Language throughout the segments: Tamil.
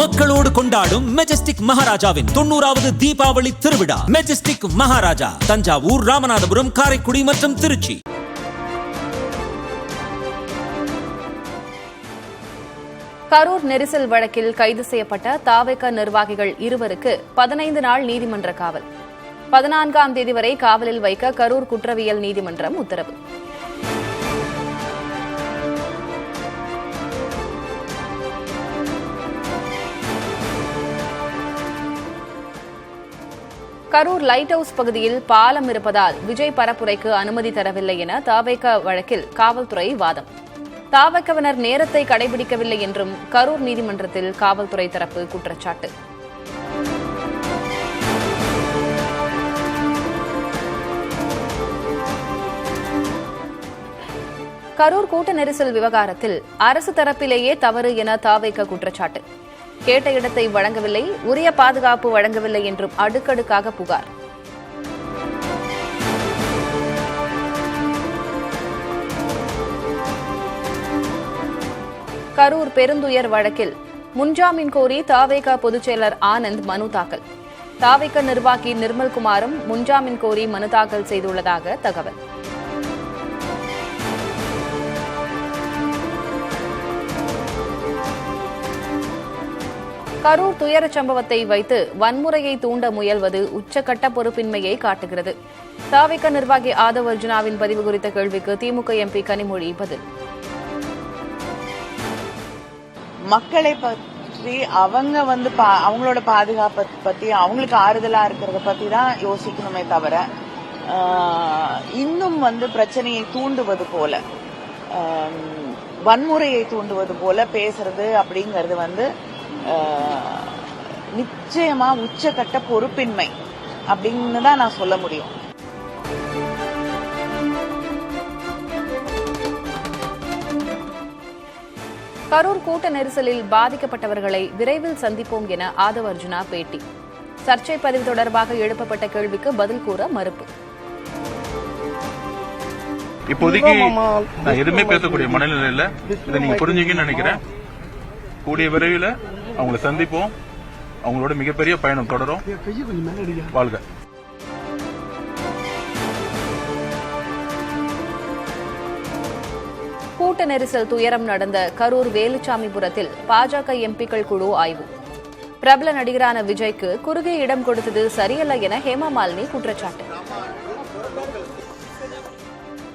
மக்களோடு கொண்டாடும் மெஜஸ்டிக் மகாராஜாவின் 90வது தீபாவளி திருவிழா. மெஜஸ்டிக் மகாராஜா தஞ்சாவூர், ராமநாதபுரம், காரைக்குடி மற்றும் திருச்சி. கரூர் நெரிசல் வழக்கில் கைது செய்யப்பட்ட தாவேக நிர்வாகிகள் இருவருக்கு 15 நாள் நீதிமன்ற காவல். 14ஆம் தேதி வரை காவலில் வைக்க கரூர் குற்றவியல் நீதிமன்றம் உத்தரவு. கரூர் லைட் ஹவுஸ் பகுதியில் பாலம் இருப்பதால் விஜய் பரப்புரைக்கு அனுமதி தரவில்லை என தாவேக வழக்கில் காவல்துறை வாதம். தாவேகவினர் நேரத்தை கடைபிடிக்கவில்லை என்றும் கரூர் நீதிமன்றத்தில் காவல்துறை தரப்பு குற்றச்சாட்டு. கரூர் கூட்ட நெரிசல் விவகாரத்தில் அரசு தரப்பிலேயே தவறு என தாவேக குற்றச்சாட்டு. கேட்ட இடத்தை வழங்கவில்லை, உரிய பாதுகாப்பு வழங்கவில்லை என்றும் அடுக்கடுக்காக புகார். கரூர் பெருந்துயர் வழக்கில் முன்ஜாமீன் கோரி தாவேக பொதுச்செயலர் ஆனந்த் மனு தாக்கல். தாவேக நிர்வாகி நிர்மல்குமாரும் முன்ஜாமீன் கோரி மனு தாக்கல் செய்துள்ளதாக தகவல். கரூர் துயரச் சம்பவத்தை வைத்து வன்முறையை தூண்ட முயல்வது உச்சக்கட்ட பொறுப்பின்மையை காட்டுகிறது. தாவேக நிர்வாகி ஆதவ் அர்ஜுனாவின் பதிவு குறித்த கேள்விக்கு திமுக எம்பி கனிமொழி பதில். மக்களை பற்றி அவங்க அவங்களோட பாதுகாப்பை பத்தி, அவங்களுக்கு ஆறுதலா இருக்கிறத பத்தி தான் யோசிக்கணுமே தவிர இன்னும் பிரச்சனையை தூண்டுவது போல, வன்முறையை தூண்டுவது போல பேசுறது அப்படிங்கிறது நிச்சயமா உச்சக்கட்ட பொறுப்பின்மை அப்படின்னு தான் நான் சொல்ல முடியும். கரூர் கூட்ட நெரிசலில் பாதிக்கப்பட்டவர்களை விரைவில் சந்திப்போம் என ஆதவ் அர்ஜுனா பேட்டி. சர்ச்சை பதிவு தொடர்பாக எழுப்பப்பட்ட கேள்விக்கு பதில் கூற மறுப்பு. இப்போதைக்கு நான் எதுவுமே பேசக்கூடிய மனநிலையில இதை நீங்க புரிஞ்சுக்கன்னு நினைக்கிறேன். கூடிய விரைவில் அவங்களை சந்திப்போம். அவங்களோட மிகப்பெரிய பயணம் தொடரும். வாழ்க. கூட்ட நெரிசல் துயரம் நடந்த கரூர் வேலுச்சாமிபுரத்தில் பாஜக எம்பிக்கள் குழு ஆய்வு. பிரபல நடிகரான விஜய்க்கு குறுகிய இடம் கொடுத்தது சரியல்ல என ஹேமா மாலினி குற்றச்சாட்டு.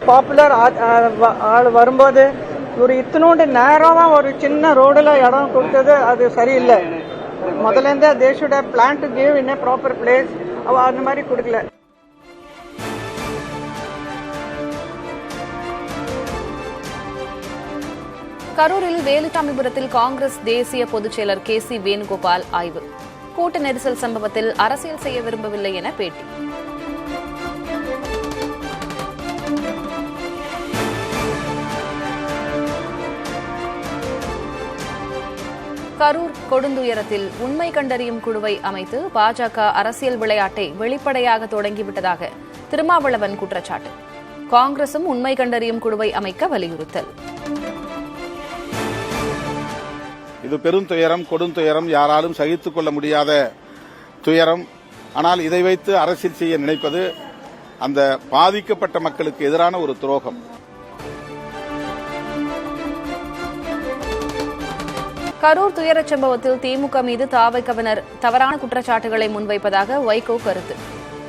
பாப்புலர் ஆள் வரும்போது ஒரு இத்தனோண்டு நேரமா ஒரு சின்ன ரோடுல இடம் கொடுத்தது அது சரியில்லை. முதல்ல இருந்தே they should have planned to give in a proper place. அவ அந்த மாதிரி கொடுக்கல. கரூரில் வேலுச்சாமிபுரத்தில் காங்கிரஸ் தேசிய பொதுச் செயலர் KC வேணுகோபால் ஆய்வு. கூட்ட நெரிசல் சம்பவத்தில் அரசியல் செய்ய விரும்பவில்லை என பேட்டி. கரூர் கொடுந்துயரத்தில் உண்மை கண்டறியும் குழுவை அமைத்து பாஜக அரசியல் விளையாட்டை வெளிப்படையாக தொடங்கிவிட்டதாக திருமாவளவன் குற்றச்சாட்டு. காங்கிரசும் உண்மை கண்டறியும் குழுவை அமைக்க வலியுறுத்தல். இது பெருந்துயரம், கொடுந்துயரம், யாராலும் சகித்துக் கொள்ள முடியாத துயரம். ஆனால் இதை வைத்து அரசியல் செய்ய நினைப்பது அந்த பாதிக்கப்பட்ட மக்களுக்கு எதிரான ஒரு துரோகம். கரூர் துயரச் சம்பவத்தில் திமுக மீது தாவேகவினர் தவறான குற்றச்சாட்டுகளை முன்வைப்பதாக வைகோ கருத்து.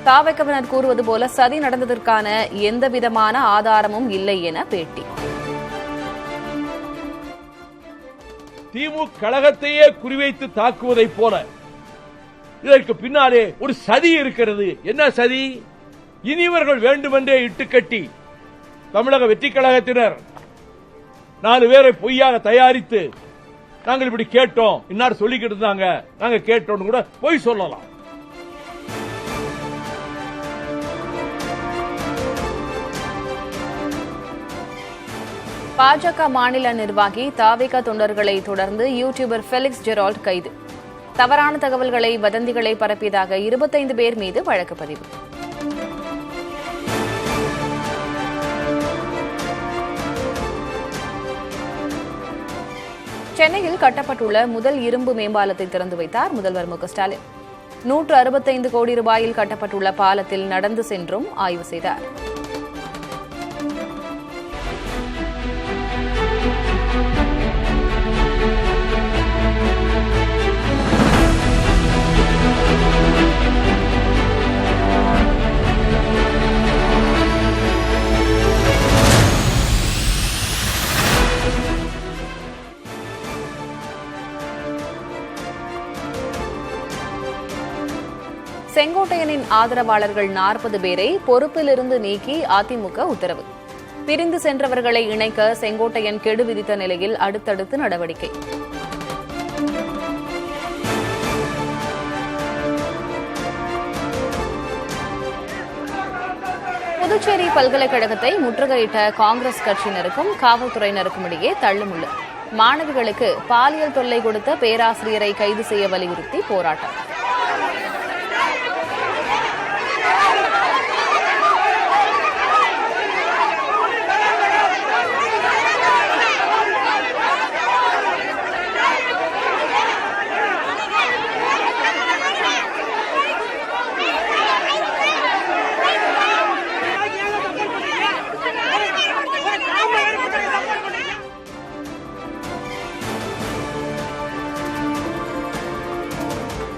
தாவேகவினர் கூறுவது போல சதி நடந்ததற்கான எந்தவிதமான ஆதாரமும் இல்லை என பேட்டி. திமுக கழகத்தையே குறிவைத்து தாக்குவதைப் போல இதற்கு பின்னாலே ஒரு சதி இருக்கிறது. என்ன சதி? இனிவர்கள் வேண்டுமென்றே இட்டுக்கட்டி தமிழக வெற்றி கழகத்தினர் 4 பேரை பொய்யாக தயாரித்து நாங்கள் இப்படி கேட்டோம், இன்னார் சொல்லிக்கிட்டு இருந்தாங்க, நாங்க கேட்டோம் கூட பொய் சொல்லலாம். பாஜக மாநில நிர்வாகி தாவேக தொண்டர்களை தொடர்ந்து யூடியூபர் ஃபெலிக்ஸ் ஜெரால்ட் கைது. தவறான தகவல்களை, வதந்திகளை பரப்பியதாக 25 பேர் மீது வழக்கு பதிவு. சென்னையில் கட்டப்பட்டுள்ள முதல் இரும்பு மேம்பாலத்தை திறந்து வைத்தார் முதல்வர் மு.க.ஸ்டாலின். 165 கோடி ரூபாயில் கட்டப்பட்டுள்ள பாலத்தில் நடந்து சென்றும் ஆய்வு செய்தார். செங்கோட்டையனின் ஆதரவாளர்கள் 40 பேரை பொறுப்பிலிருந்து நீக்கி அதிமுக உத்தரவு. பிரிந்து சென்றவர்களை இணைக்க செங்கோட்டையன் கெடு விதித்த நிலையில் அடுத்தடுத்து நடவடிக்கை. புதுச்சேரி பல்கலைக்கழகத்தை முற்றுகையிட்ட காங்கிரஸ் கட்சியினருக்கும் காவல்துறையினருக்கும் இடையே தள்ளுமுள்ளு. மாணவிகளுக்கு பாலியல் தொல்லை கொடுத்த பேராசிரியரை கைது செய்ய வலியுறுத்தி போராட்டம்.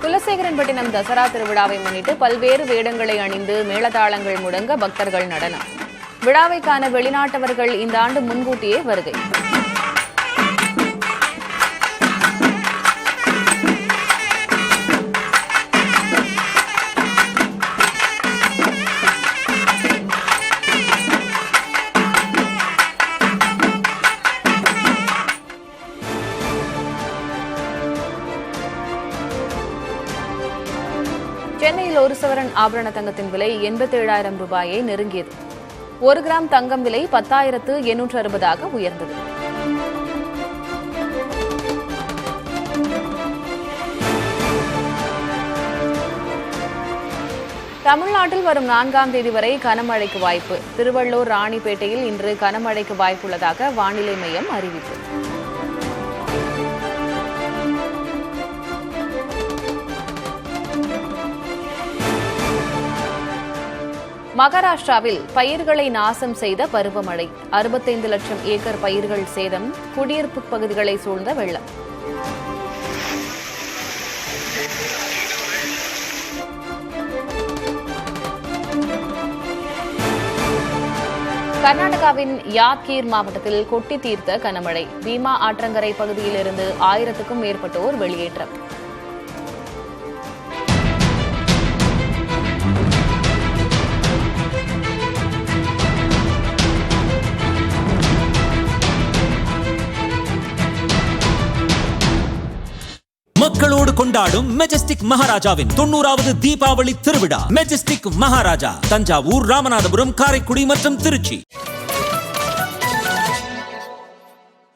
குலசேகரன்பட்டினம் தசரா திருவிழாவை முன்னிட்டு பல்வேறு வேடங்களை அணிந்து மேளதாளங்கள் முழங்க பக்தர்கள் நடனம். விழாவை காண வெளிநாட்டவர்கள் இந்த ஆண்டு முன்கூட்டியே வருகை. சென்னையில் ஒரு சவரன் ஆபரண தங்கத்தின் விலை 87,000 ரூபாயை நெருங்கியது. 1 கிராம் தங்கம் விலை 10,860 உயர்ந்தது. தமிழ்நாட்டில் வரும் 4ஆம் தேதி வரை கனமழைக்கு வாய்ப்பு. திருவள்ளூர், ராணிப்பேட்டையில் இன்று கனமழைக்கு வாய்ப்புள்ளதாக வானிலை மையம் அறிவிப்பு. மகாராஷ்டிராவில் பயிர்களை நாசம் செய்த பருவமழை. 65 லட்சம் ஏக்கர் பயிர்கள் சேதம். குடியிருப்பு பகுதிகளை சூழ்ந்த வெள்ளம். கர்நாடகாவின் யாத்கீர் மாவட்டத்தில் கொட்டி தீர்த்த கனமழை. பீமா ஆற்றங்கரை பகுதியிலிருந்து 1000க்கும் மேற்பட்டோர் வெளியேற்றம். மக்களோடு கொண்டாடும் மெஜஸ்டிக் மகாராஜாவின் 90வது தீபாவளி திருவிழா. மெஜஸ்டிக் மகாராஜா தஞ்சாவூர், ராமநாதபுரம், காரைக்குடி மற்றும் திருச்சி.